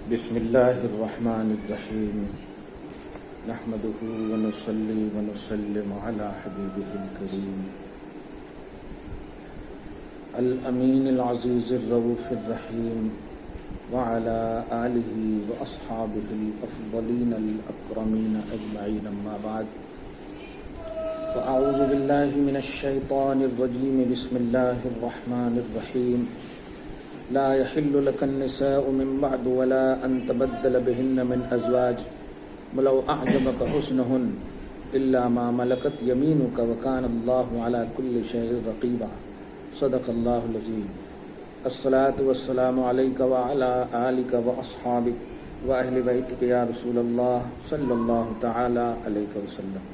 بسم اللہ الرحمن الرحیم نحمده ونصلی ونسلم علی حبیبہ الکریم الامین العزیز الرؤوف الرحیم وعلی آلہ واصحابہ الافضلین الاکرمین اجمعین اما بعد فاعوذ باللہ من الشیطان الرجیم بسم اللہ الرحمن الرحیم لا يحل لك النساء من بعد ولا أن تبدل بهن من أزواج ولو أعجبك حسنهن إلا ما ملكت يمينك وكان الله على كل شيء رقيبا صدق الله العظيم الصلاة والسلام عليك وعلى آلك وأصحابك وأهل بيتك يا رسول الله صلى الله تعالى عليك وسلم.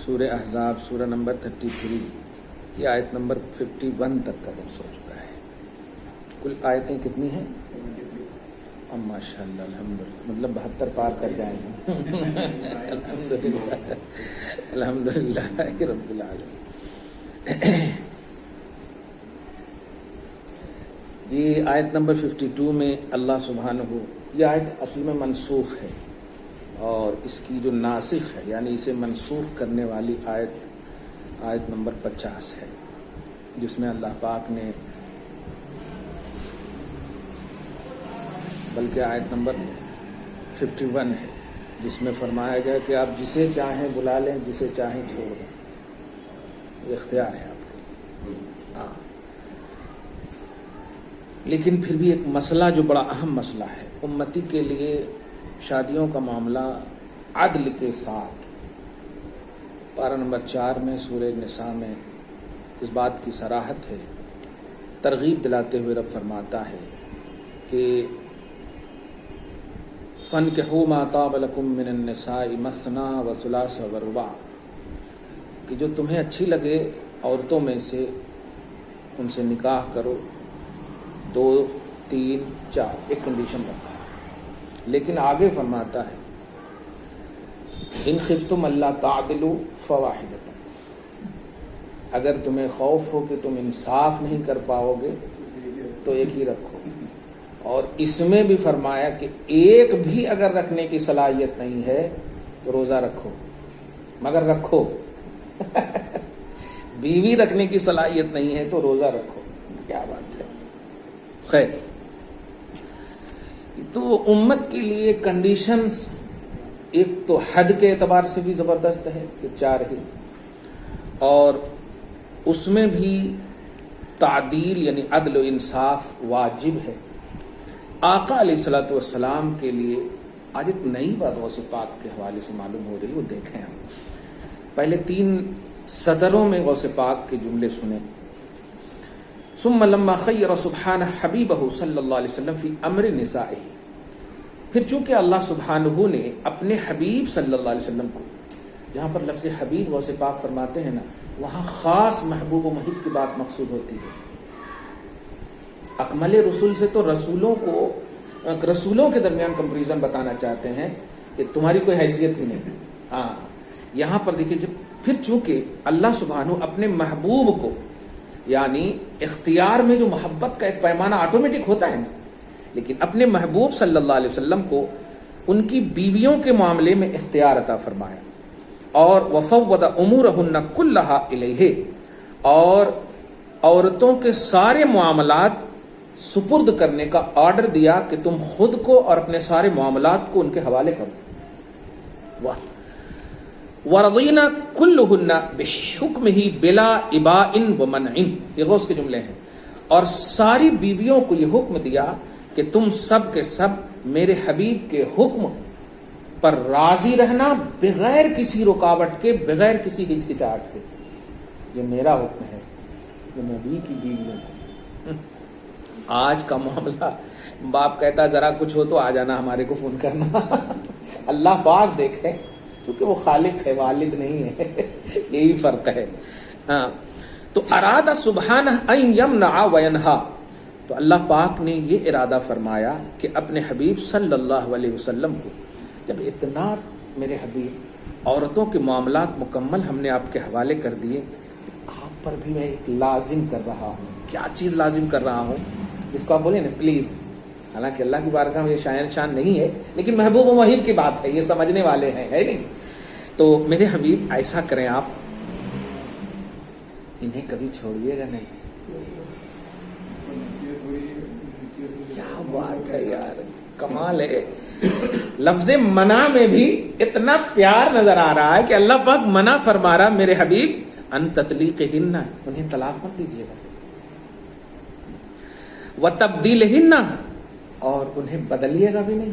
سورہ احزاب سورہ نمبر 33 کی آیت نمبر 51 تک کا درس ہو چکا ہے. کل آیتیں کتنی ہیں؟ اب ماشاء اللہ الحمدللہ مطلب 72 پار کر جائیں گے. الحمدللہ الحمدللہ رب العالمین. یہ آیت نمبر 52 میں اللہ سبحانہ یہ آیت اصل میں منسوخ ہے اور اس کی جو ناسخ ہے یعنی اسے منسوخ کرنے والی آیت نمبر 50 ہے جس میں اللہ پاک نے بلکہ آیت نمبر 51 ہے جس میں فرمایا گیا کہ آپ جسے چاہیں بلا لیں جسے چاہیں چھوڑ دیں، یہ اختیار ہے آپ کے. لیکن پھر بھی ایک مسئلہ جو بڑا اہم مسئلہ ہے امتی کے لیے، شادیوں کا معاملہ عدل کے ساتھ. پارہ نمبر 4 میں سورہ نساء میں اس بات کی صراحت ہے، ترغیب دلاتے ہوئے رب فرماتا ہے کہ فَانْكِحُوا مَا طَابَ لَكُم مِّنَ النِّسَاءِ مَثْنَىٰ وَثُلَاثَ وَرُبَاعَ، کہ جو تمہیں اچھی لگے عورتوں میں سے ان سے نکاح کرو، 2 3 4 ایک کنڈیشن رکھا. لیکن آگے فرماتا ہے ان خفتم اللہ تعدلوا فواحدۃ، اگر تمہیں خوف ہو کہ تم انصاف نہیں کر پاؤ گے تو ایک ہی رکھو. اور اس میں بھی فرمایا کہ ایک بھی اگر رکھنے کی صلاحیت نہیں ہے تو روزہ رکھو، مگر رکھو. بیوی رکھنے کی صلاحیت نہیں ہے تو روزہ رکھو. کیا بات ہے. خیر، تو امت کے لیے کنڈیشنز ایک تو حد کے اعتبار سے بھی زبردست ہے کہ 4 ہی، اور اس میں بھی تعدیل یعنی عدل و انصاف واجب ہے. آقا علیہ الصلوۃ والسلام کے لیے آج ایک نئی بات غوث پاک کے حوالے سے معلوم ہو رہی ہے، وہ دیکھیں ہم. پہلے 3 سطروں میں غوث پاک کے جملے سنیں. ثم لما خیر سبحانہ حبیبہ صلی اللہ علیہ وسلم فی امر نسائہ، پھر چونکہ اللہ سبحانہ نے اپنے حبیب صلی اللہ علیہ وسلم کو، جہاں پر لفظ حبیب غوث پاک فرماتے ہیں نا، وہاں خاص محبوب و محب کی بات مقصود ہوتی ہے. اکمل رسول سے تو رسولوں کے درمیان کمپریزن بتانا چاہتے ہیں کہ تمہاری کوئی حیثیت ہی نہیں. یہاں پر دیکھیے جب پھر چونکہ اللہ سبحانہ اپنے محبوب کو، یعنی اختیار میں جو محبت کا ایک پیمانہ آٹومیٹک ہوتا ہے نا، لیکن اپنے محبوب صلی اللہ علیہ وسلم کو ان کی بیویوں کے معاملے میں اختیار عطا فرمایا. اور وفوض امورہن کلہا الیہ، اور عورتوں کے سارے معاملات سپرد کرنے کا آرڈر دیا کہ تم خود کو اور اپنے سارے معاملات کو ان کے حوالے کرو. واہ. وَرَضِينَ كُلُّهُنَّ بِحُكْمِهِ بِلَا إِبَاءٍ وَمَنْعٍ، یہ غوث کے جملے ہیں. اور ساری بیویوں کو یہ حکم دیا کہ تم سب کے سب میرے حبیب کے حکم پر راضی رہنا بغیر کسی رکاوٹ کے، بغیر کسی ہچکچاہٹ کے. یہ میرا حکم ہے، یہ نبی کی بیویوں. آج کا معاملہ باپ کہتا ذرا کچھ ہو تو آ جانا، ہمارے کو فون کرنا. اللہ پاک دیکھے کیونکہ وہ خالق ہے، والد نہیں ہے. یہی فرق ہے. تو ارادہ سبحانہ ان یمنع وینہا، تو اللہ پاک نے یہ ارادہ فرمایا کہ اپنے حبیب صلی اللہ علیہ وسلم کو، جب اتنا میرے حبیب عورتوں کے معاملات مکمل ہم نے آپ کے حوالے کر دیے، آپ پر بھی میں ایک لازم کر رہا ہوں. کیا چیز لازم کر رہا ہوں؟ جس کو آپ بولیں نا پلیز، حالانکہ اللہ کی بارگاہ میں یہ شان نہیں ہے، لیکن محبوب و محب کی بات ہے، یہ سمجھنے والے ہیں، ہے نہیں؟ تو میرے حبیب ایسا کریں آپ، انہیں کبھی چھوڑیے گا نہیں۔ کیا بات ہے یار، کمال ہے۔ لفظ منع میں بھی اتنا پیار نظر آ رہا ہے کہ اللہ پاک منع فرما رہا میرے حبیب ان تطلیقہن، انہیں طلاق مت دیجیے گا، وتبدیلہن، اور انہیں بدلیے گا بھی نہیں،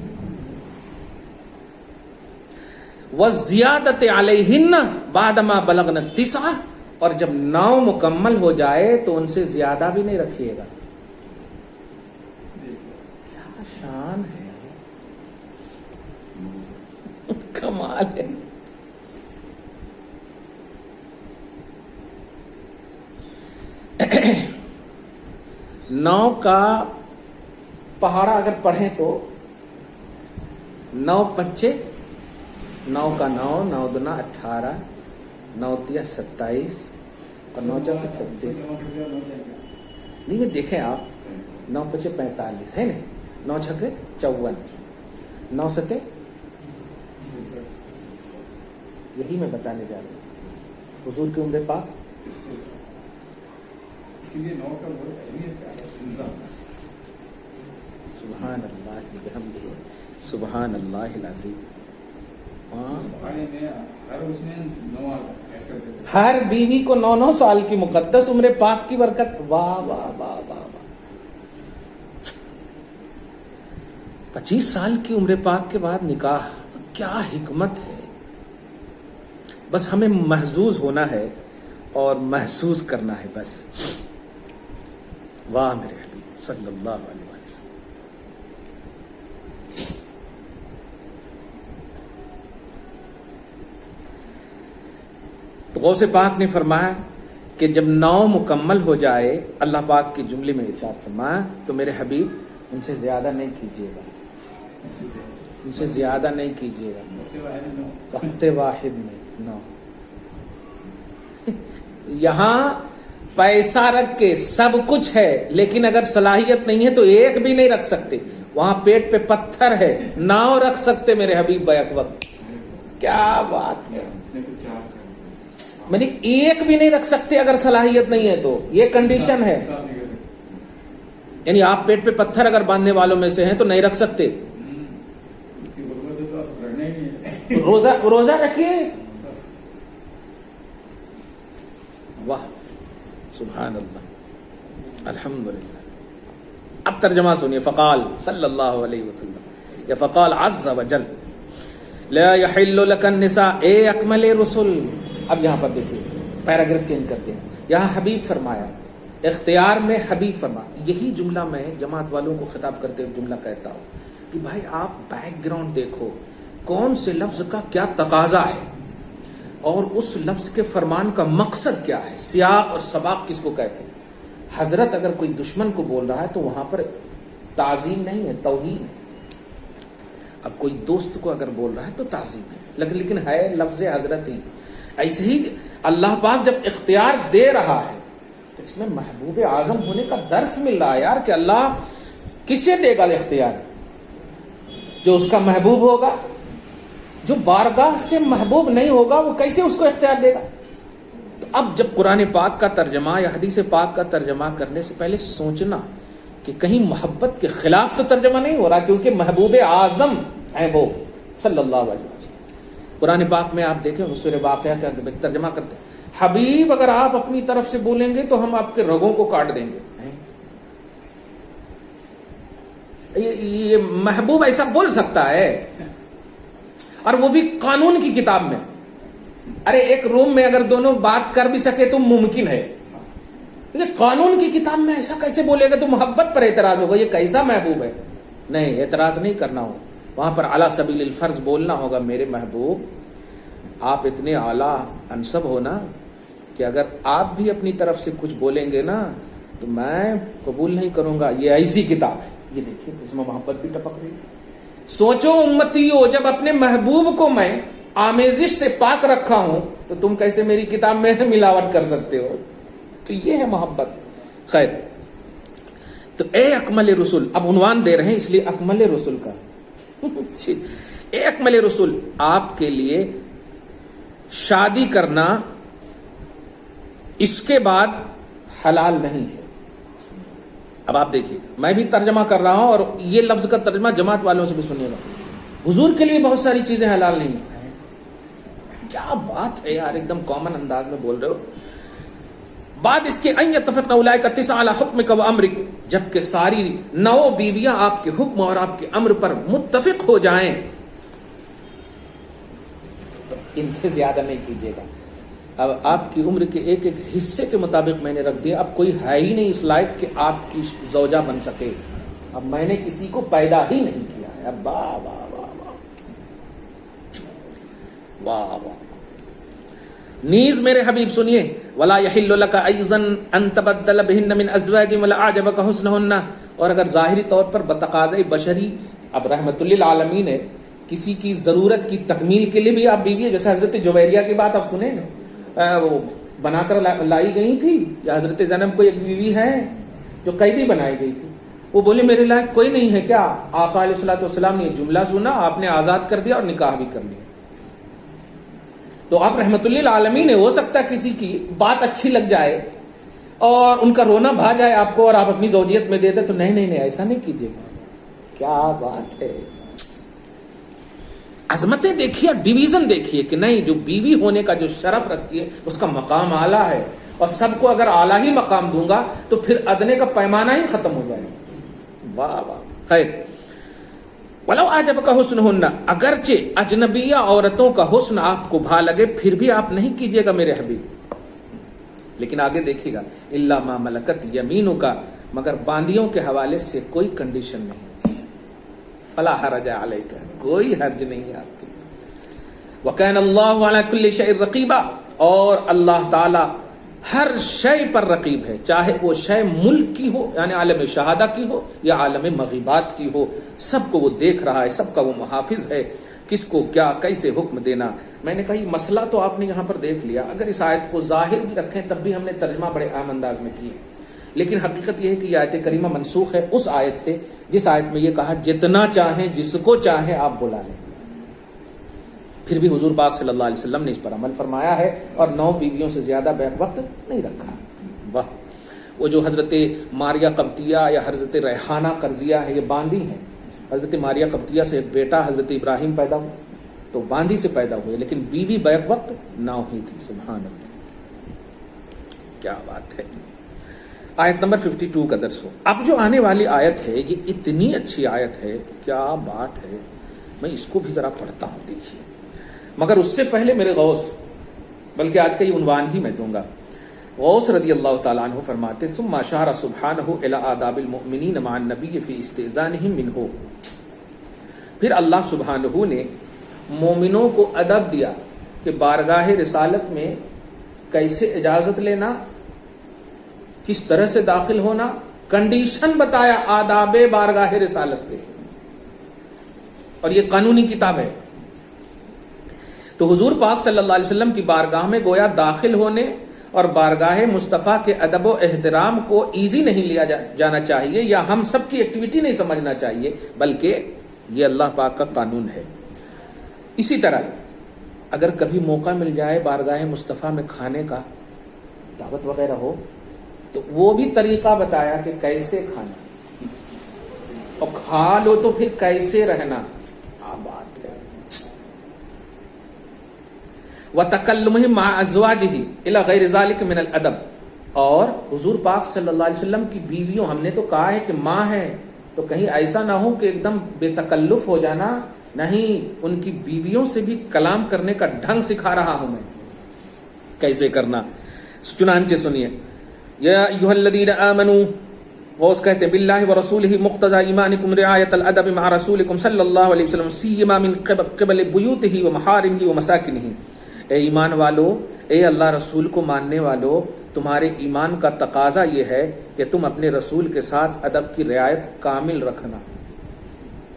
وزیادت علیہن بعد ما بلغن 9، اور جب 9 مکمل ہو جائے تو ان سے زیادہ بھی نہیں رکھیے گا۔ کیا شان ہے، کمال ہے۔ نو کا پہاڑا اگر پڑھیں تو 9 پنچے 9 کا 9، 9 دنا 18، 9 تیا 27، اور 9 چوکے 36۔ نہیں میں دیکھیں آپ، 9 پنچے 45 ہے نا، 9 چھکے 54، 9 ستے، یہی میں بتانے جا رہا ہوں حضور کی عمر پاک۔ سبحان اللہ بحمدہ، سبحان اللہ العظیم۔ ہر بیوی کو 9 سال کی مقدس عمر پاک کی برکت، واہ واہ واہ واہ واہ۔ 25 سال کی عمر پاک کے بعد نکاح، کیا حکمت ہے۔ بس ہمیں محظوظ ہونا ہے اور محسوس کرنا ہے بس۔ واہ میرے حبیب صلی اللہ علیہ وسلم۔ تو غوث پاک نے فرمایا کہ جب 9 مکمل ہو جائے، اللہ پاک کے جملے میں ارشاد فرمایا تو میرے حبیب ان سے زیادہ نہیں کیجیے گا، ان سے زیادہ نہیں کیجیے گا، وقت واحد میں 9۔ یہاں پیسہ رکھ کے سب کچھ ہے، لیکن اگر صلاحیت نہیں ہے تو ایک بھی نہیں رکھ سکتے۔ وہاں پیٹ پہ پتھر ہے، 9 رکھ سکتے میرے حبیب بیک وقت۔ کیا بات ہے، میں نے ایک بھی نہیں رکھ سکتے اگر صلاحیت نہیں ہے تو، یہ کنڈیشن ہے۔ یعنی آپ پیٹ پہ پتھر اگر باندھنے والوں میں سے ہیں تو نہیں رکھ سکتے۔ روزہ رکھیے، واہ سبحان اللہ الحمدللہ۔ اب ترجمہ سنیے، فقال صلی اللہ علیہ وسلم، یا فقال عز وجل لا يحل لك النساء، اے اکمل رسل۔ اب یہاں پر دیکھیے پیراگراف چینج کرتے ہیں، یہاں حبیب فرمایا، اختیار میں حبیب فرمایا۔ یہی جملہ میں جماعت والوں کو خطاب کرتے ہوئے جملہ کہتا ہوں کہ بھائی آپ بیک گراؤنڈ دیکھو، کون سے لفظ کا کیا تقاضا ہے اور اس لفظ کے فرمان کا مقصد کیا ہے، سیاق اور سباق کس کو کہتے ہیں۔ حضرت اگر کوئی دشمن کو بول رہا ہے تو وہاں پر تعظیم نہیں ہے، توہین ہے۔ اب کوئی دوست کو اگر بول رہا ہے تو تعظیم ہے، لیکن ہے لفظ حضرت ہی۔ ایسے ہی اللہ پاک جب اختیار دے رہا ہے تو اس میں محبوب اعظم ہونے کا درس مل رہا ہے یار، کہ اللہ کسے دے گا اختیار؟ جو اس کا محبوب ہوگا۔ جو بارگاہ سے محبوب نہیں ہوگا وہ کیسے اس کو اختیار دے گا؟ تو اب جب قرآن پاک کا ترجمہ یا حدیث پاک کا ترجمہ کرنے سے پہلے سوچنا کہ کہیں محبت کے خلاف تو ترجمہ نہیں ہو رہا، کیونکہ محبوب اعظم ہیں وہ صلی اللہ علیہ وسلم۔ قرآن پاک میں آپ دیکھیں سورہ واقعہ کا ترجمہ کرتے ہیں، حبیب اگر آپ اپنی طرف سے بولیں گے تو ہم آپ کے رگوں کو کاٹ دیں گے۔ یہ محبوب ایسا بول سکتا ہے؟ اور وہ بھی قانون کی کتاب میں۔ ارے ایک روم میں اگر دونوں بات کر بھی سکے تو ممکن ہے، لیکن قانون کی کتاب میں ایسا کیسے بولے گا؟ تو محبت پر اعتراض ہوگا، یہ کیسا محبوب ہے؟ نہیں، اعتراض نہیں کرنا ہو، وہاں پر اعلیٰ سبیل الفرض بولنا ہوگا، میرے محبوب آپ اتنے اعلیٰ انسب ہو نا کہ اگر آپ بھی اپنی طرف سے کچھ بولیں گے نا تو میں قبول نہیں کروں گا، یہ ایسی کتاب ہے۔ یہ دیکھیے اس میں محبت بھی ٹپک رہی ہے۔ سوچو امتیو، جب اپنے محبوب کو میں آمیزش سے پاک رکھا ہوں تو تم کیسے میری کتاب میں ملاوٹ کر سکتے ہو؟ تو یہ ہے محبت۔ خیر، تو اے اکمل رسول، اب عنوان دے رہے ہیں اس لیے اکمل رسول کا اے اکمل رسول، آپ کے لیے شادی کرنا اس کے بعد حلال نہیں ہے۔ اب آپ دیکھیے، میں بھی ترجمہ کر رہا ہوں اور یہ لفظ کا ترجمہ جماعت والوں سے بھی سنیے گا۔ حضور کے لیے بہت ساری چیزیں حلال نہیں ہیں۔ کیا بات ہے یار، ایک دم کامن انداز میں بول رہے ہو۔ بعد اس کے ان یتفقن اولئک التسع علی حکمک و امرک، جبکہ ساری 9 بیویاں آپ کے حکم اور آپ کے امر پر متفق ہو جائیں تو ان سے زیادہ نہیں کیجیے گا۔ اب آپ کی عمر کے ایک ایک حصے کے مطابق میں نے رکھ دیا، اب کوئی ہے ہی نہیں اس لائق کہ آپ کی زوجہ بن سکے۔ اب میں نے کسی کو پیدا ہی نہیں کیا ہے۔ اب واہ واہ واہ واہ واہ واہ۔ نیز میرے حبیب سنیے، ولا یحل لک ایضا ان تبدل بهن من ازواج ولا اعجبک حسنهن، اور اگر ظاہری طور پر بتقاضۂ بشری، اب رحمت للعالمین ہے، کسی کی ضرورت کی تکمیل کے لیے بھی آپ بیوی، جیسے حضرت جویریہ کی بات آپ سنیں نا، وہ بنا کر لائی گئی تھی، یا حضرت زینب کو ایک بیوی ہے جو قیدی بنائی گئی تھی، وہ بولے میرے لائق کوئی نہیں ہے کیا؟ آقا علیہ الصلوۃ والسلام نے یہ جملہ سنا، آپ نے آزاد کر دیا اور نکاح بھی کر لیا۔ تو آپ رحمت للعالمین ہے، ہو سکتا ہے کسی کی بات اچھی لگ جائے اور ان کا رونا بھا جائے آپ کو اور آپ اپنی زوجیت میں دے دیں، تو نہیں نہیں نہیں، ایسا نہیں کیجیے گا۔ کیا بات ہے، عظمتیں دیکھیے، ڈویژن دیکھیے کہ نہیں، جو بیوی ہونے کا جو شرف رکھتی ہے اس کا مقام اعلیٰ ہے، اور سب کو اگر اعلیٰ ہی مقام دوں گا تو پھر ادنے کا پیمانہ ہی ختم ہو جائے گا۔ واہ واہ، خیر۔ وَلَوْ أَعْجَبَكَ حُسْنُهُنَّ، اگرچہ اجنبیہ عورتوں کا حسن آپ کو بھا لگے پھر بھی آپ نہیں کیجیے گا میرے حبیب۔ لیکن آگے دیکھیے گا، إِلَّا مَا مَلَكَتْ يَمِينُكَ، مگر باندیوں کے حوالے سے کوئی کنڈیشن نہیں، فَلَا حَرَجَ عَلَيْكَ، کوئی حرج نہیں ہے آپ کی۔ وَكَانَ اللَّهُ عَلَى كُلِّ شَيْءٍ رَقِيبًا، اور اللہ تعالی ہر شے پر رقیب ہے، چاہے وہ شے ملک کی ہو یعنی عالم شہادہ کی ہو یا عالم مغیبات کی ہو، سب کو وہ دیکھ رہا ہے، سب کا وہ محافظ ہے، کس کو کیا کیسے حکم دینا۔ میں نے کہا یہ مسئلہ تو آپ نے یہاں پر دیکھ لیا، اگر اس آیت کو ظاہر بھی رکھیں تب بھی ہم نے ترجمہ بڑے عام انداز میں کی ہے، لیکن حقیقت یہ ہے کہ یہ آیت کریمہ منسوخ ہے اس آیت سے جس آیت میں یہ کہا جتنا چاہیں جس کو چاہیں آپ بلا لیں۔ پھر بھی حضور پاک صلی اللہ علیہ وسلم نے اس پر عمل فرمایا ہے اور 9 بیویوں سے زیادہ بیک وقت نہیں رکھا۔ واہ، وہ جو حضرت ماریہ قبطیہ یا حضرت ریحانہ قرضیہ ہے، یہ باندی ہیں۔ حضرت ماریہ قبطیہ سے ایک بیٹا حضرت ابراہیم پیدا ہوا تو باندی سے پیدا ہوئے، لیکن بیوی بیک وقت 9 ہی تھی۔ سبحان اللہ، کیا بات ہے۔ آیت نمبر 52 کا درس ہو۔ اب جو آنے والی آیت ہے یہ اتنی اچھی آیت ہے، کیا بات ہے، میں اس کو بھی ذرا پڑھتا ہوں، دیکھیے۔ مگر اس سے پہلے میرے غوث، بلکہ آج کا یہ عنوان ہی میں دوں گا، غوث رضی اللہ تعالیٰ عنہ فرماتے ثم اشار سبحانہ الی آداب المؤمنین مع النبی فی استئذانہم منہ، پھر اللہ سبحانہ نے مومنوں کو ادب دیا کہ بارگاہ رسالت میں کیسے اجازت لینا، کس طرح سے داخل ہونا، کنڈیشن بتایا آداب بارگاہ رسالت کے، اور یہ قانونی کتاب ہے۔ تو حضور پاک صلی اللہ علیہ وسلم کی بارگاہ میں گویا داخل ہونے اور بارگاہ مصطفیٰ کے ادب و احترام کو ایزی نہیں لیا جانا چاہیے یا ہم سب کی ایکٹیویٹی نہیں سمجھنا چاہیے، بلکہ یہ اللہ پاک کا قانون ہے۔ اسی طرح اگر کبھی موقع مل جائے بارگاہ مصطفیٰ میں کھانے کا، دعوت وغیرہ ہو، تو وہ بھی طریقہ بتایا کہ کیسے کھانا، اور کھا لو تو پھر کیسے رہنا۔ بات ہے وَتَكَلُّمِهِمْ مَعَ أَزْوَاجِهِ إِلَى غَيْرِ ذَلِكَ مِنَ الْأَدَبِ، اور حضور پاک صلی اللہ علیہ وسلم کی بیویوں، ہم نے تو کہا ہے کہ ماں ہے، تو کہیں ایسا نہ ہو کہ ایک دم بے تکلف ہو جانا، نہیں، ان کی بیویوں سے بھی کلام کرنے کا ڈھنگ سکھا رہا ہوں میں، کیسے کرنا۔ چنانچہ سنیے، یا ایھا الذین آمنوا، غوث کہتے ہیں باللہ ورسولہ مقتضى ایمانکم رعایت الادب مع رسولکم صلی اللہ علیہ وسلم سیما من قبل بیوتہ ومحارمہ ومساکنہ، اے ایمان والو، اے اللہ رسول کو ماننے والو، تمہارے ایمان کا تقاضا یہ ہے کہ تم اپنے رسول کے ساتھ ادب کی رعایت کامل رکھنا۔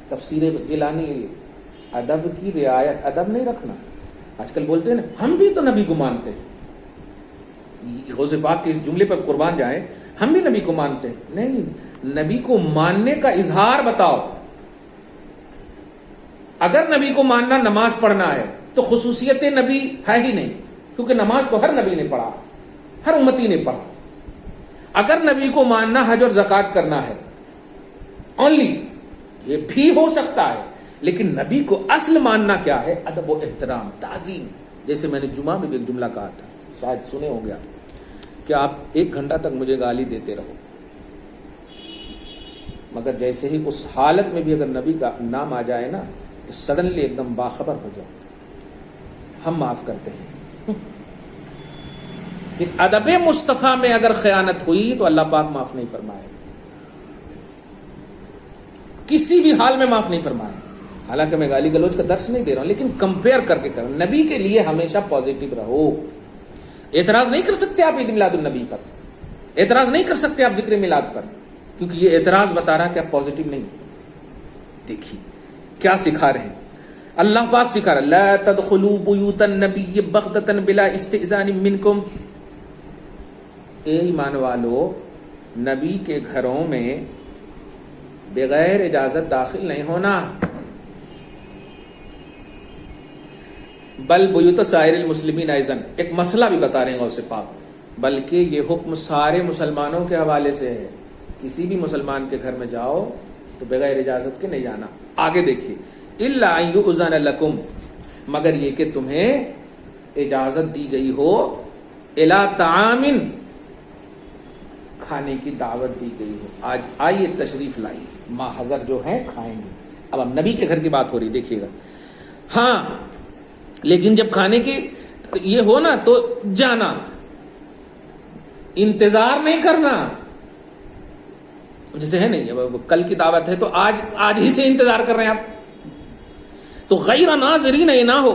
تفسیر جیلانی ہے یہ، ادب کی رعایت، ادب نہیں رکھنا۔ آج کل بولتے ہیں نا ہم بھی تو نبی کو مانتے ہیں، غوث پاک کے اس جملے پر قربان جائیں، ہم بھی نبی کو مانتے ہیں، نہیں، نبی کو ماننے کا اظہار بتاؤ. اگر نبی کو ماننا نماز پڑھنا ہے تو خصوصیت نبی ہے ہی نہیں، کیونکہ نماز تو ہر نبی نے پڑھا، ہر امتی نے پڑھا. اگر نبی کو ماننا حج اور زکوٰۃ کرنا ہے اونلی، یہ بھی ہو سکتا ہے، لیکن نبی کو اصل ماننا کیا ہے؟ ادب و احترام، تعظیم. جیسے میں نے جمعہ میں بھی ایک جملہ کہا تھا، شاید سنے ہو گیا، کہ آپ 1 گھنٹہ تک مجھے گالی دیتے رہو، مگر جیسے ہی اس حالت میں بھی اگر نبی کا نام آ جائے نا تو سڈنلی ایک دم باخبر ہو جاؤ. ہم معاف کرتے ہیں. ادب مصطفیٰ میں اگر خیانت ہوئی تو اللہ پاک معاف نہیں فرمائے، کسی بھی حال میں معاف نہیں فرمائے. حالانکہ میں گالی گلوچ کا درس نہیں دے رہا ہوں، لیکن کمپیئر کر کے کروں. نبی کے لیے ہمیشہ پازیٹو رہو. اعتراض نہیں کر سکتے آپ عید میلاد النبی پر، اعتراض نہیں کر سکتے آپ ذکر میلاد پر، کیونکہ یہ اعتراض بتا رہا کہ آپ پازیٹو نہیں. دیکھیے کیا سکھا رہے ہیں اللہ پاک، سکھا رہا لا تدخلوا بیوت النبی بغتۃ بلا استئذان منکم. اے ایمان والو، نبی کے گھروں میں بغیر اجازت داخل نہیں ہونا. بل بیوت سائر المسلمین ایضاً، ایک مسئلہ بھی بتا رہے ہیں غوث پاک، بلکہ یہ حکم سارے مسلمانوں کے حوالے سے ہے. کسی بھی مسلمان کے گھر میں جاؤ تو بغیر اجازت کے نہیں جانا. آگے دیکھیے الا ان یؤذن لکم، مگر یہ کہ تمہیں اجازت دی گئی ہو، الی طعام، کھانے کی دعوت دی گئی ہو. آج آئیے تشریف لائیے، ماحضر جو ہیں کھائیں گے. اب ہم نبی کے گھر کی بات ہو رہی، دیکھیے گا. ہاں لیکن جب کھانے کی یہ ہو نا تو جانا، انتظار نہیں کرنا. جیسے ہے نہیں کل کی دعوت ہے تو آج ہی سے انتظار کر رہے ہیں آپ. تو غیر ناظرین نہ ہو،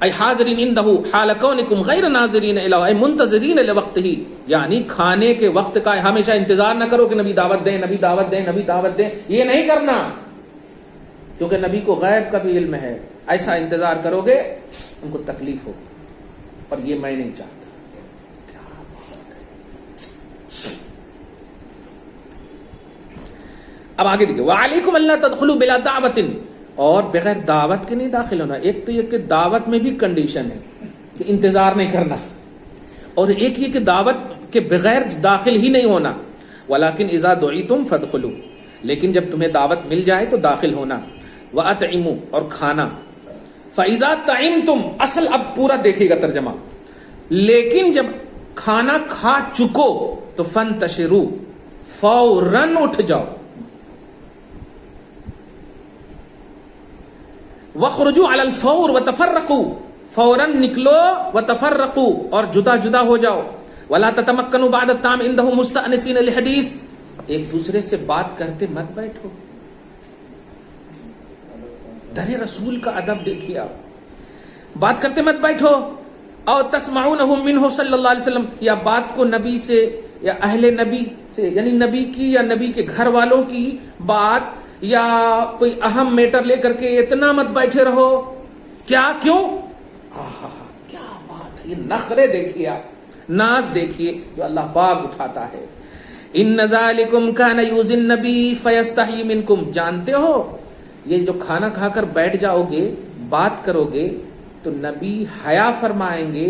اے حاضرین عنده حال کونکم غیر ناظرین الیہ، اے منتظرین لوقتہ، یعنی کھانے کے وقت کا ہمیشہ انتظار نہ کرو کہ نبی دعوت دیں، نبی دعوت دیں، نبی دعوت دیں. یہ نہیں کرنا، کیونکہ نبی کو غیب کا بھی علم ہے. ایسا انتظار کرو گے ان کو تکلیف ہو، اور یہ میں نہیں چاہتا. اب آگے دیکھیں وعلیکم اللہ تدخلوا بلا دعوت، اور بغیر دعوت کے نہیں داخل ہونا. ایک تو یہ کہ دعوت میں بھی کنڈیشن ہے کہ انتظار نہیں کرنا، اور ایک یہ کہ دعوت کے بغیر داخل ہی نہیں ہونا. ولیکن اذا دعیتم فادخلوا، لیکن جب تمہیں دعوت مل جائے تو داخل ہونا. واطعموا، اور کھانا. فاذا طعمتم، اصل اب پورا دیکھیے گا ترجمہ، لیکن جب کھانا کھا چکو تو فانتشروا، فوراً اٹھ جاؤ. وَخْرُجُوا عَلَى الْفَوْرِ وَتَفَرَّقُوا، فوراً نکلو، وَتَفَرَّقُوا، اور جدا جدا ہو جاؤ. وَلَا تَتَمَكَّنُوا بَعْدَ الطَّعَامِ عِنْدَهُ مُسْتَأْنِسِينَ لِحَدِيثٍ، ایک دوسرے سے بات کرتے مت بیٹھو. در رسول کا ادب دیکھیے آپ، بات کرتے مت بیٹھو. اور تسمعونہ منہ صلی اللہ علیہ وسلم، یا بات کو نبی سے یا اہل نبی سے، یعنی نبی کی یا نبی کے گھر والوں کی بات یا کوئی اہم میٹر لے کر کے اتنا مت بیٹھے رہو. کیا کیوں؟ کیا بات ہے، یہ نخرے دیکھیے آپ، ناز دیکھیے جو اللہ پاک اٹھاتا ہے. ان ذالکم کان یؤذی النبی فیستحیی منکم، جانتے ہو یہ جو کھانا کھا کر بیٹھ جاؤ گے، بات کرو گے تو نبی حیا فرمائیں گے،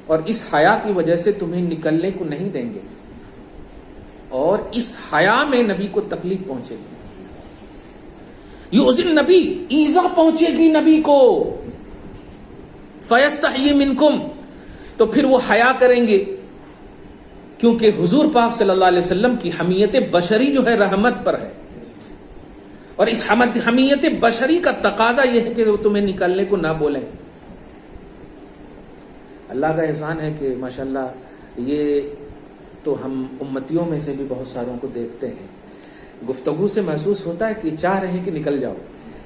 اور اس حیا کی وجہ سے تمہیں نکلنے کو نہیں دیں گے، اور اس حیا میں نبی کو تکلیف پہنچے گی. یؤذی النبی، ایذا پہنچے گی نبی کو. فیستحیی منکم، تو پھر وہ حیا کریں گے، کیونکہ حضور پاک صلی اللہ علیہ وسلم کی حمیت بشری جو ہے رحمت پر ہے، اور اس حمیت بشری کا تقاضا یہ ہے کہ وہ تمہیں نکلنے کو نہ بولیں. اللہ کا احسان ہے کہ ماشاءاللہ یہ تو ہم امتیوں میں سے بھی بہت ساروں کو دیکھتے ہیں، گفتگو سے محسوس ہوتا ہے کہ چاہ رہے ہیں کہ نکل جاؤ،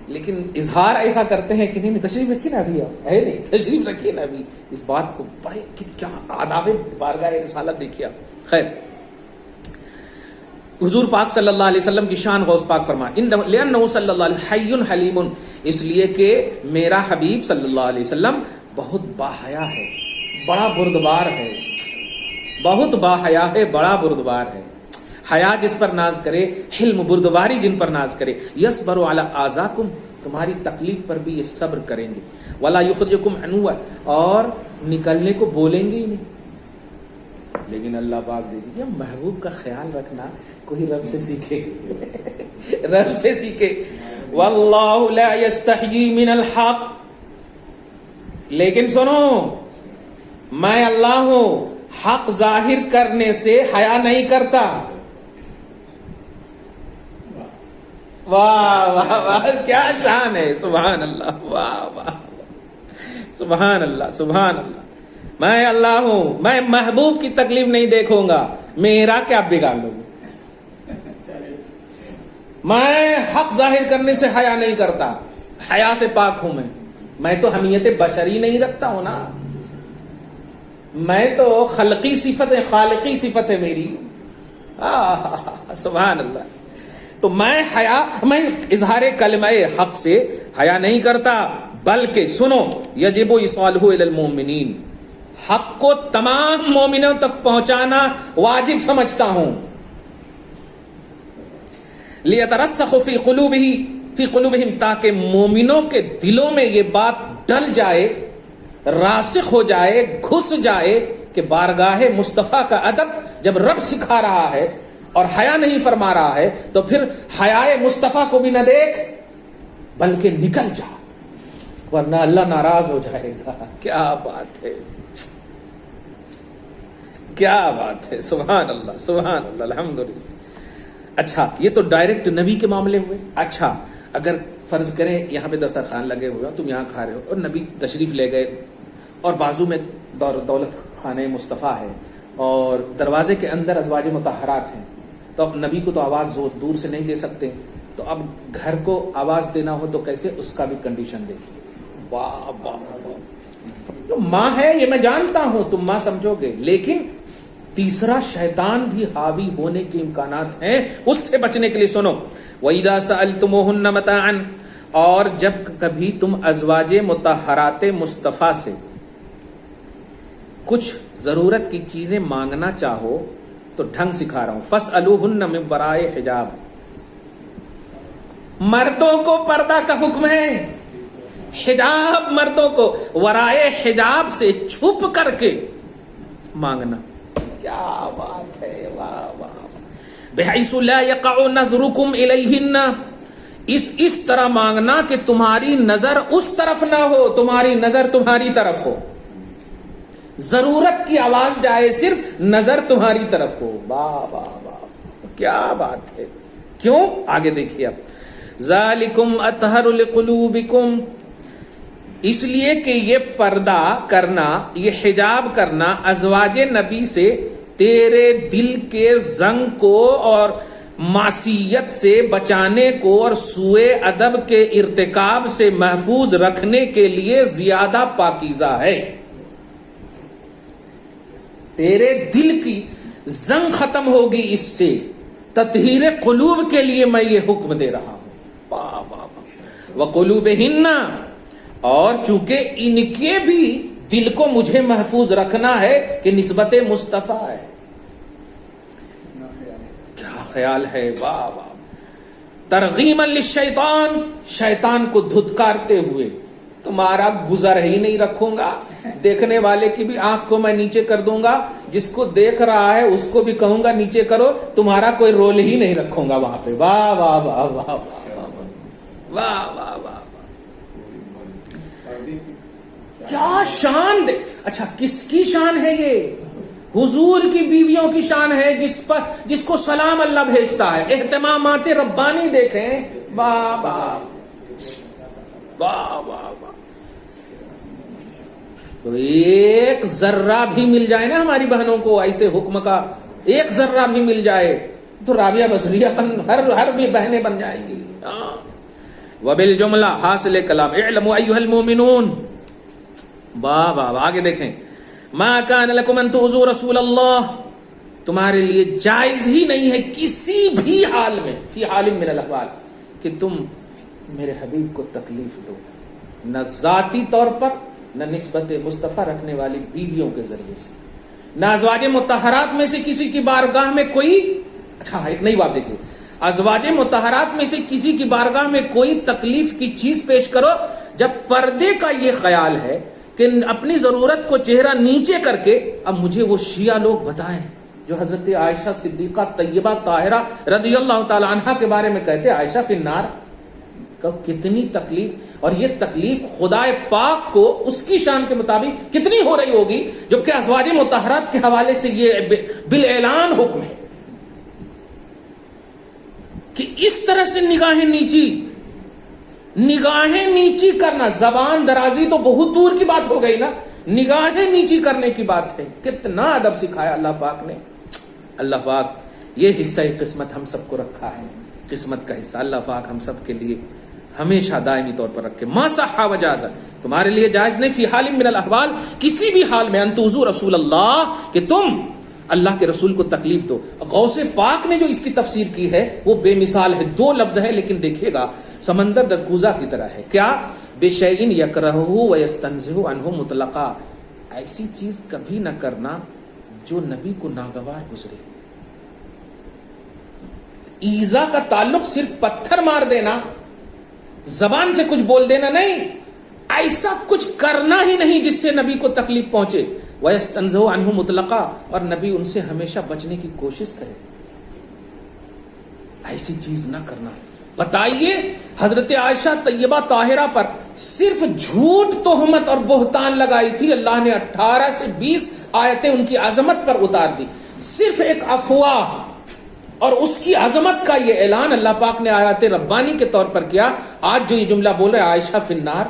لیکن اظہار ایسا کرتے ہیں کہ نہیں تشریف رکھیے نا ابھی، ہے نہیں تشریف رکھیے نا ابھی. اس بات کو بڑے کیا آداب بارگاہ رسالت دیکھیے. خیر، حضور پاک صلی اللہ علیہ وسلم کی شان غوث پاک فرمائے لأنه صلی اللہ علیہ حی حلیم، اس لیے کہ میرا حبیب صلی اللہ علیہ وسلم بہت باحیا ہے، بڑا بردبار ہے، بہت باحیا ہے، بڑا بردبار ہے. حیا جس پر ناز کرے، حلم بردباری جن پر ناز کرے، یصبر علی آذاکم، تمہاری تکلیف پر بھی یہ صبر کریں گے، ولا یخرجکم عنوا، اور نکلنے کو بولیں گے ہی نہیں۔ لیکن اللہ پاک دے دیجیے محبوب کا خیال رکھنا، کوئی رب سے سیکھے رب سے سیکھے۔ واللہ لا یستحیی من الحق، لیکن سنو میں اللہ ہوں، حق ظاہر کرنے سے حیا نہیں کرتا۔ واہ واہ واہ، کیا شان ہے، سبحان اللہ، واہ واہ، سبحان اللہ سبحان اللہ۔ میں اللہ ہوں، میں محبوب کی تکلیف نہیں دیکھوں گا، میرا کیا بگاڑ لوں گا؟ میں حق ظاہر کرنے سے حیا نہیں کرتا، حیا سے پاک ہوں میں تو حمیت بشری نہیں رکھتا ہوں نا، میں تو خلقی صفت ہے، خالقی صفت ہے میری۔ سبحان اللہ۔ تو میں اظہار کلمہ حق سے حیا نہیں کرتا، بلکہ سنو یجب ایصالہ الی المؤمنین، حق کو تمام مومنوں تک پہنچانا واجب سمجھتا ہوں۔ لیترسخ فی قلوبہم، تاکہ مومنوں کے دلوں میں یہ بات ڈل جائے، راسخ ہو جائے، گھس جائے کہ بارگاہ مصطفیٰ کا ادب جب رب سکھا رہا ہے اور حیا نہیں فرما رہا ہے تو پھر حیائے مصطفیٰ کو بھی نہ دیکھ بلکہ نکل جا، ورنہ اللہ ناراض ہو جائے گا۔ کیا بات ہے، کیا بات ہے، سبحان اللہ سبحان اللہ، الحمدللہ۔ اچھا یہ تو ڈائریکٹ نبی کے معاملے ہوئے۔ اچھا اگر فرض کریں یہاں پہ دسترخوان لگے ہوئے تم یہاں کھا رہے ہو اور نبی تشریف لے گئے اور بازو میں دولت خانہ مصطفیٰ ہے اور دروازے کے اندر ازواج مطہرات ہیں، تو اب نبی کو تو آواز دور سے نہیں دے سکتے، تو اب گھر کو آواز دینا ہو تو کیسے، اس کا بھی کنڈیشن دیکھیے۔ واہ واہ واہ، ماں ہے یہ میں جانتا ہوں، تم ماں سمجھو گے، لیکن تیسرا شیطان بھی حاوی ہونے کے امکانات ہیں، اس سے بچنے کے لیے سنو وَإِذَا سَأَلْتُمُوهُنَّ مَتَاعًا، اور جب کبھی تم ازواج مطہرات مصطفیٰ سے کچھ ضرورت کی چیزیں مانگنا چاہو تو ڈھنگ سکھا رہا ہوں، فَاسْأَلُوهُنَّ مِن وَرَاءِ حجاب، مردوں کو پردہ کا حکم ہے، حجاب مردوں کو ورائے حجاب سے چھپ کر کے مانگنا۔ کیا بات ہے، واہ واہ، بحیث لا یقع نظرکم الیہن، اس طرح مانگنا کہ تمہاری نظر اس طرف نہ ہو، تمہاری نظر تمہاری طرف ہو، ضرورت کی آواز جائے صرف نظر تمہاری طرف ہو۔ واہ واہ واہ، کیا بات ہے۔ کیوں؟ آگے دیکھیے اب، ذالکم اطہر لقلوبکم، اس لیے کہ یہ پردہ کرنا، یہ حجاب کرنا ازواج نبی سے تیرے دل کے زنگ کو اور معصیت سے بچانے کو اور سوء ادب کے ارتکاب سے محفوظ رکھنے کے لیے زیادہ پاکیزہ ہے۔ تیرے دل کی زنگ ختم ہوگی اس سے، تطہیر قلوب کے لیے میں یہ حکم دے رہا ہوں۔ وَقُلُوبِهِنَّ، اور چونکہ ان کے بھی دل کو مجھے محفوظ رکھنا ہے کہ نسبت مصطفیٰ ہے۔ کیا خیال ہے، واہ واہ۔ ترغیما للشیطان، شیطان کو دھتکارتے ہوئے، تمہارا گزر ہی نہیں رکھوں گا، دیکھنے والے کی بھی آنکھ کو میں نیچے کر دوں گا، جس کو دیکھ رہا ہے اس کو بھی کہوں گا نیچے کرو، تمہارا کوئی رول ہی نہیں رکھوں گا وہاں پہ۔ واہ واہ واہ واہ واہ واہ واہ واہ، کیا شان دے۔ اچھا کس کی شان ہے یہ؟ حضور کی بیویوں کی شان ہے، جس کو سلام اللہ بھیجتا ہے، اہتمامات ربانی دیکھیں۔ واہ واہ واہ واہ واہ، تو ایک ذرہ بھی مل جائے نا ہماری بہنوں کو ایسے حکم کا، ایک ذرہ بھی مل جائے تو رابعہ بصریہ ہر بھی بہنیں بن جائیں گی۔ وبالجملہ حاصل کلام، اعلموا ایھا المؤمنون، واہ واہ، آگے دیکھیں، ما کان لکم ان تؤذوا رسول اللہ، تمہارے لیے جائز ہی نہیں ہے کسی بھی حال میں، فی حال من الاحوال، کہ تم میرے حبیب کو تکلیف دو، نہ ذاتی طور پر، نہ نسبت مصطفیٰ رکھنے والی بیویوں کے ذریعے سے، نہ ازواج مطہرات میں سے کسی کی بارگاہ میں کوئی اچھا ایک نئی بات دیکھیے، ازواج مطہرات میں سے کسی کی بارگاہ میں کوئی تکلیف کی چیز پیش کرو جب پردے کا یہ خیال ہے کہ اپنی ضرورت کو چہرہ نیچے کر کے، اب مجھے وہ شیعہ لوگ بتائیں جو حضرت عائشہ صدیقہ طیبہ طاہرہ رضی اللہ تعالی عنہا کے بارے میں کہتے عائشہ فی النار، کتنی تکلیف، اور یہ تکلیف خدا پاک کو اس کی شان کے مطابق کتنی ہو رہی ہوگی جبکہ ازواج مطہرات کے حوالے سے یہ بالاعلان حکم ہے کہ اس طرح سے نگاہیں نیچی کرنا، زبان درازی تو بہت دور کی بات ہو گئی نا، نگاہیں نیچی کرنے کی بات ہے. کتنا ادب سکھایا اللہ پاک نے. اللہ پاک یہ حصہ قسمت ہم سب کو رکھا ہے، قسمت کا حصہ اللہ پاک ہم سب کے لیے ہمیشہ دائمی طور پر رکھے. ما صح وجاز، تمہارے لیے جائز نہیں، فی حال من الاحوال، کسی بھی حال میں، ان تؤذوا رسول اللہ، کہ تم اللہ کے رسول کو تکلیف دو. غوث پاک نے جو اس کی تفسیر کی ہے وہ بے مثال ہے. 2 لفظ ہے لیکن دیکھیے گا سمندر در کوزہ کی طرح ہے. کیا؟ بشیء یکرہہ ویستنزہ عنہ مطلقا، ایسی چیز کبھی نہ کرنا جو نبی کو ناگوار گزرے. ایذا کا تعلق صرف پتھر مار دینا، زبان سے کچھ بول دینا نہیں، ایسا کچھ کرنا ہی نہیں جس سے نبی کو تکلیف پہنچے. وَيَسْتَنزَهُ عَنْهُ مُطْلَقًا، اور نبی ان سے ہمیشہ بچنے کی کوشش کرے. ایسی چیز نہ کرنا. بتائیے حضرت عائشہ طیبہ طاہرہ پر صرف جھوٹ تہمت اور بہتان لگائی تھی، اللہ نے 18 سے 20 آیتیں ان کی عظمت پر اتار دی. صرف ایک افواہ اور اس کی عظمت کا یہ اعلان اللہ پاک نے آیات ربانی کے طور پر کیا. آج جو یہ جملہ بول رہے عائشہ فی النار،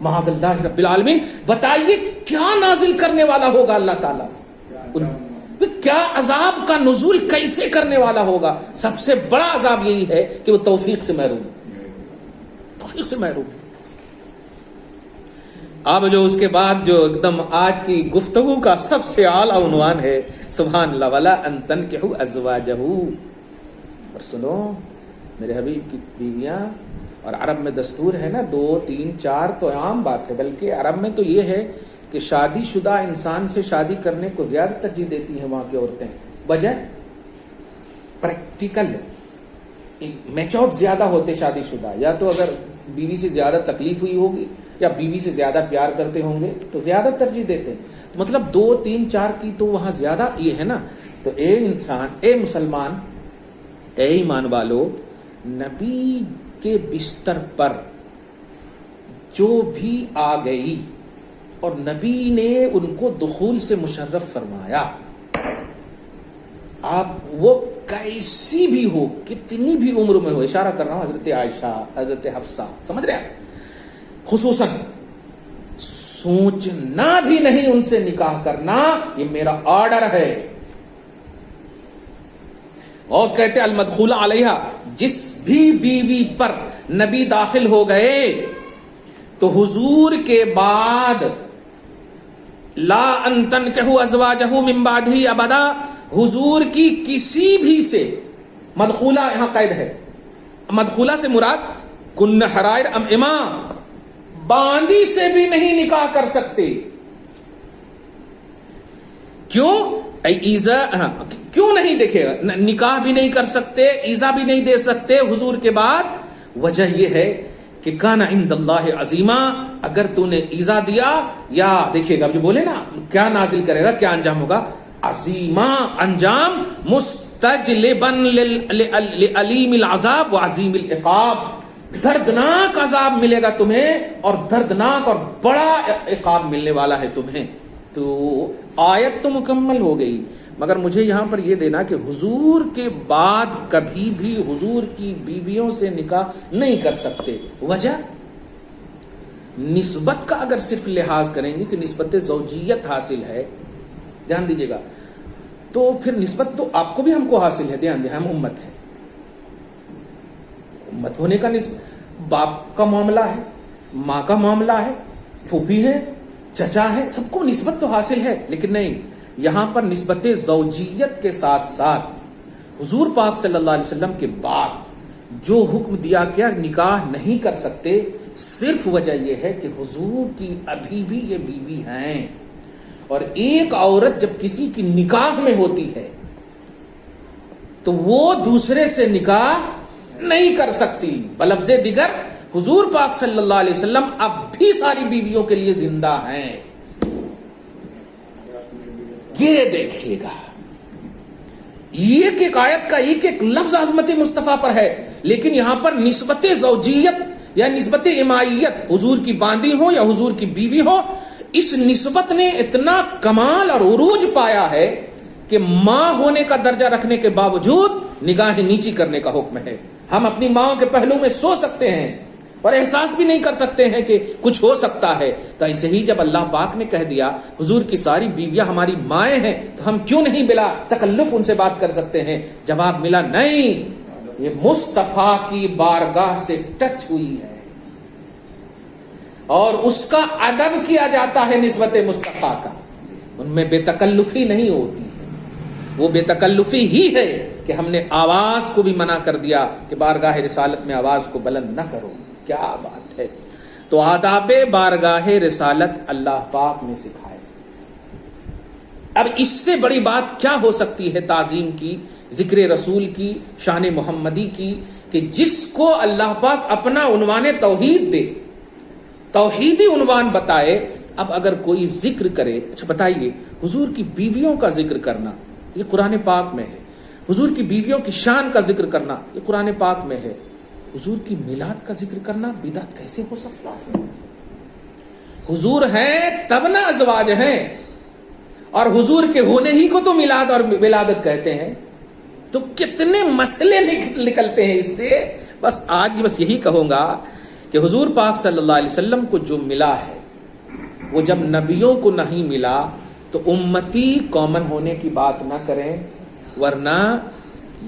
معاذ اللہ رب العالمین، بتائیے کیا نازل کرنے والا ہوگا اللہ تعالیٰ، کیا عذاب کا نزول کیسے کرنے والا ہوگا. سب سے بڑا عذاب یہی ہے کہ وہ توفیق سے محروم ہے. اب جو اس کے بعد جو ایک دم آج کی گفتگو کا سب سے اعلیٰ عنوان ہے، سبحان اللہ، ولا ان تنکحوا ازواجہ. اور سنو میرے حبیب کی بیویاں، اور عرب میں دستور ہے نا 2 3 4 تو عام بات ہے، بلکہ عرب میں تو یہ ہے کہ شادی شدہ انسان سے شادی کرنے کو زیادہ ترجیح دیتی ہیں وہاں کی عورتیں، وجہ پریکٹیکل، میچورڈ زیادہ ہوتے شادی شدہ، یا تو اگر بیوی سے زیادہ تکلیف ہوئی ہوگی یا بیوی سے زیادہ پیار کرتے ہوں گے تو زیادہ ترجیح دیتے ہیں. مطلب 2 3 4 کی تو وہاں زیادہ یہ ہے نا. تو اے انسان، اے مسلمان، اے ایمان والو، نبی کے بستر پر جو بھی آ گئی اور نبی نے ان کو دخول سے مشرف فرمایا، آپ وہ کیسی بھی ہو، کتنی بھی عمر میں ہو، اشارہ کر رہا ہوں حضرت عائشہ، حضرت حفصہ، سمجھ رہے ہیں، خصوصاً سوچنا بھی نہیں ان سے نکاح کرنا، یہ میرا آرڈر ہے. غوث کہتے المدخول علیہا، جس بھی بیوی پر نبی داخل ہو گئے تو حضور کے بعد لا ان تنکحوا ازواجہ من بعدہ ابدا، حضور کی کسی بھی سے، مدخولہ یہاں قید ہے، مدخولہ سے مراد کن حرائر ام اما، باندی سے بھی نہیں نکاح کر سکتے. کیوں؟ ایزا، کیوں نہیں؟ دیکھے گا، نکاح بھی نہیں کر سکتے، ایزا بھی نہیں دے سکتے حضور کے بعد. وجہ یہ ہے کہ کان عند اللہ عظیما، اگر تو نے ایزا دیا، یا دیکھیے گا جو بولے نا کیا نازل کرے گا، کیا انجام ہوگا، عظیما، انجام مستجلبا لعلیم العذاب وعظیم العقاب، دردناک عذاب ملے گا تمہیں اور دردناک اور بڑا عقاب ملنے والا ہے تمہیں. تو آیت تو مکمل ہو گئی، مگر مجھے یہاں پر یہ دینا کہ حضور کے بعد کبھی بھی حضور کی بیویوں سے نکاح نہیں کر سکتے. وجہ نسبت کا اگر صرف لحاظ کریں گے کہ نسبت زوجیت حاصل ہے، دھیان دیجیے گا، تو پھر نسبت تو آپ کو بھی ہم کو حاصل ہے. دھیان دیں، ہم امت ہیں، امت ہونے کا باپ کا معاملہ ہے، ماں کا معاملہ ہے، پھوپھی ہے، چچا ہے، سب کو نسبت تو حاصل ہے. لیکن نہیں، یہاں پر نسبت زوجیت کے ساتھ ساتھ حضور پاک صلی اللہ علیہ وسلم کے بعد جو حکم دیا کیا نکاح نہیں کر سکتے، صرف وجہ یہ ہے کہ حضور کی ابھی بھی یہ بیوی ہیں. اور ایک عورت جب کسی کی نکاح میں ہوتی ہے تو وہ دوسرے سے نکاح نہیں کر سکتی. بلفظ دیگر حضور پاک صلی اللہ علیہ وسلم اب بھی ساری بیویوں کے لیے زندہ ہیں. یہ دیکھیے گا، ایک آیت کا ایک لفظ عظمت مصطفیٰ پر ہے، لیکن یہاں پر نسبت زوجیت یا نسبت امائیت، حضور کی باندی ہو یا حضور کی بیوی ہو، اس نسبت نے اتنا کمال اور عروج پایا ہے کہ ماں ہونے کا درجہ رکھنے کے باوجود نگاہ نیچی کرنے کا حکم ہے. ہم اپنی ماں کے پہلو میں سو سکتے ہیں اور احساس بھی نہیں کر سکتے ہیں کہ کچھ ہو سکتا ہے. تو ایسے ہی جب اللہ پاک نے کہہ دیا حضور کی ساری بیویاں ہماری مائیں ہیں، تو ہم کیوں نہیں بلا تکلف ان سے بات کر سکتے ہیں؟ جواب ملا نہیں، یہ مصطفیٰ کی بارگاہ سے ٹچ ہوئی ہے اور اس کا ادب کیا جاتا ہے نسبت مصطفیٰ کا. ان میں بے تکلفی نہیں ہوتی ہے. وہ بے تکلفی ہی ہے کہ ہم نے آواز کو بھی منع کر دیا کہ بارگاہ رسالت میں آواز کو بلند نہ کرو. کیا بات ہے! تو آداب بارگاہ رسالت اللہ پاک نے سکھائے. اب اس سے بڑی بات کیا ہو سکتی ہے تعظیم کی، ذکر رسول کی، شان محمدی کی، کہ جس کو اللہ پاک اپنا عنوان توحید دے، توحیدی عنوان بتائے. اب اگر کوئی ذکر کرے، اچھا بتائیے، حضور کی بیویوں کا ذکر کرنا یہ قرآن پاک میں ہے، حضور کی بیویوں کی شان کا ذکر کرنا یہ قرآن پاک میں ہے. حضور کی میلاد کا ذکر کرنا بدعت کیسے ہو سکتا ہے؟ حضور ہیں تب نہ ازواج ہیں، اور حضور کے ہونے ہی کو تو میلاد اور ولادت کہتے ہیں. تو کتنے مسئلے نکلتے ہیں اس سے. بس آج بس یہی کہوں گا کہ حضور پاک صلی اللہ علیہ وسلم کو جو ملا ہے وہ جب نبیوں کو نہیں ملا تو امتی کامن ہونے کی بات نہ کریں، ورنہ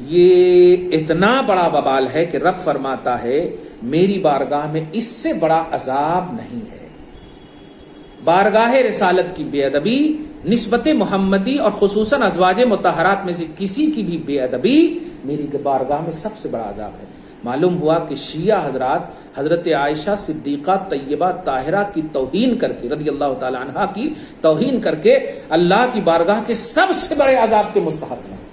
یہ اتنا بڑا وبال ہے کہ رب فرماتا ہے میری بارگاہ میں اس سے بڑا عذاب نہیں ہے. بارگاہ رسالت کی بے ادبی، نسبت محمدی اور خصوصاً ازواج مطہرات میں سے کسی کی بھی بے ادبی میری بارگاہ میں سب سے بڑا عذاب ہے. معلوم ہوا کہ شیعہ حضرات حضرت عائشہ صدیقہ طیبہ طاہرہ کی توہین کر کے، رضی اللہ تعالی عنہا کی توہین کر کے اللہ کی بارگاہ کے سب سے بڑے عذاب کے مستحق ہیں.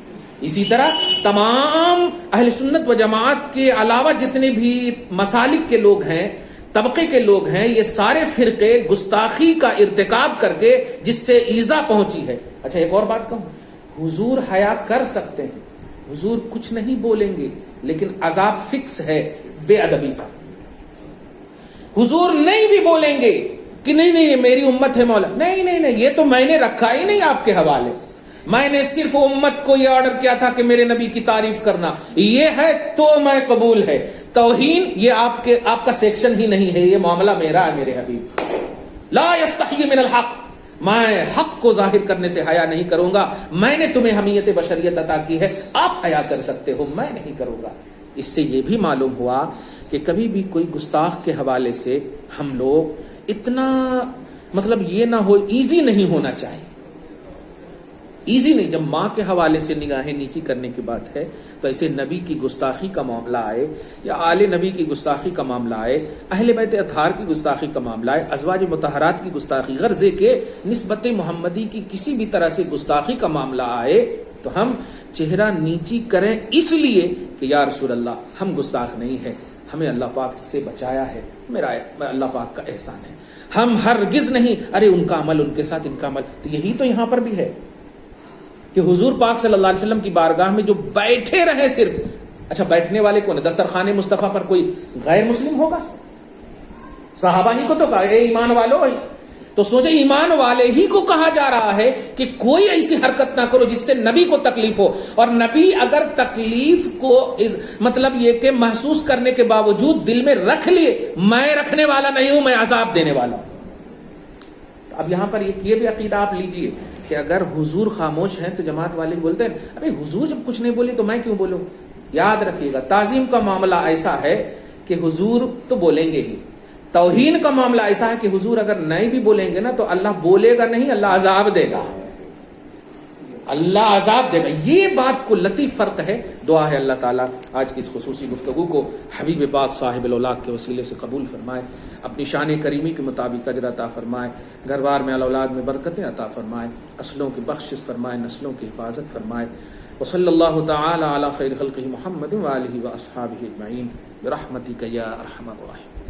اسی طرح تمام اہل سنت و جماعت کے علاوہ جتنے بھی مسالک کے لوگ ہیں، طبقے کے لوگ ہیں، یہ سارے فرقے گستاخی کا ارتکاب کر کے جس سے ایذا پہنچی ہے. اچھا ایک اور بات کہوں، حضور حیا کر سکتے ہیں، حضور کچھ نہیں بولیں گے، لیکن عذاب فکس ہے بے ادبی کا. حضور نہیں بھی بولیں گے کہ نہیں یہ میری امت ہے مولا، نہیں یہ تو میں نے رکھا ہی نہیں آپ کے حوالے، میں نے صرف امت کو یہ آرڈر کیا تھا کہ میرے نبی کی تعریف کرنا، یہ ہے تو میں قبول ہے. توہین یہ آپ کا سیکشن ہی نہیں ہے، یہ معاملہ میرا ہے میرے حبیب. لا یستحی من الحق، میں حق کو ظاہر کرنے سے حیا نہیں کروں گا. میں نے تمہیں حمیت بشریت عطا کی ہے، آپ حیا کر سکتے ہو، میں نہیں کروں گا. اس سے یہ بھی معلوم ہوا کہ کبھی بھی کوئی گستاخ کے حوالے سے ہم لوگ اتنا یہ نہ ہو، ایزی نہیں ہونا چاہیے. ایزی نہیں. جب ماں کے حوالے سے نگاہیں نیچی کرنے کی بات ہے تو ایسے نبی کی گستاخی کا معاملہ آئے یا آل نبی کی گستاخی کا معاملہ آئے، اہل بیت اطہار کی گستاخی کا معاملہ آئے، ازواج مطہرات کی گستاخی، غرضے کے نسبت محمدی کی کسی بھی طرح سے گستاخی کا معاملہ آئے تو ہم چہرہ نیچی کریں، اس لیے کہ یا رسول اللہ ہم گستاخ نہیں ہیں، ہمیں اللہ پاک سے بچایا ہے، میرا اللہ پاک کا احسان ہے. ہم ہرگز نہیں ارے ان کا عمل ان کے ساتھ ان کا عمل. تو یہی تو یہاں پر بھی ہے کہ حضور پاک صلی اللہ علیہ وسلم کی بارگاہ میں جو بیٹھے رہے صرف، اچھا بیٹھنے والے کون ہے؟ دسترخوان مصطفیٰ پر کوئی غیر مسلم ہوگا؟ صحابہ ہی کو تو کہا اے ایمان والو، تو سوچے ایمان والے ہی کو کہا جا رہا ہے کہ کوئی ایسی حرکت نہ کرو جس سے نبی کو تکلیف ہو. اور نبی اگر تکلیف کو یہ کہ محسوس کرنے کے باوجود دل میں رکھ لیے میں رکھنے والا نہیں ہوں، میں عذاب دینے والا ہوں. اب یہاں پر یہ بھی عقیدہ آپ لیجئے کہ اگر حضور خاموش ہیں تو جماعت والے بولتے ہیں ابے حضور جب کچھ نہیں بولے تو میں کیوں بولوں. یاد رکھیے گا تعظیم کا معاملہ ایسا ہے کہ حضور تو بولیں گے ہی، توہین کا معاملہ ایسا ہے کہ حضور اگر نہیں بھی بولیں گے نا تو اللہ بولے گا نہیں، اللہ عذاب دے گا. اللہ عذاب دے گا. یہ بات کو لطیف فرق ہے. دعا ہے اللہ تعالیٰ آج کی اس خصوصی گفتگو کو حبیب پاک صاحب الاولاق کے وسیلے سے قبول فرمائے, اپنی شان کریمی کے مطابق اجر عطا فرمائے, گھر بار میں اولاد میں برکتیں عطا فرمائے, اصلوں کی بخشش فرمائے, نسلوں کی حفاظت فرمائے. وصلی اللہ تعالی علی خیر خلقہ محمد وآلہ واصحابہ اجمعین برحمتک یا ارحم الراحمین.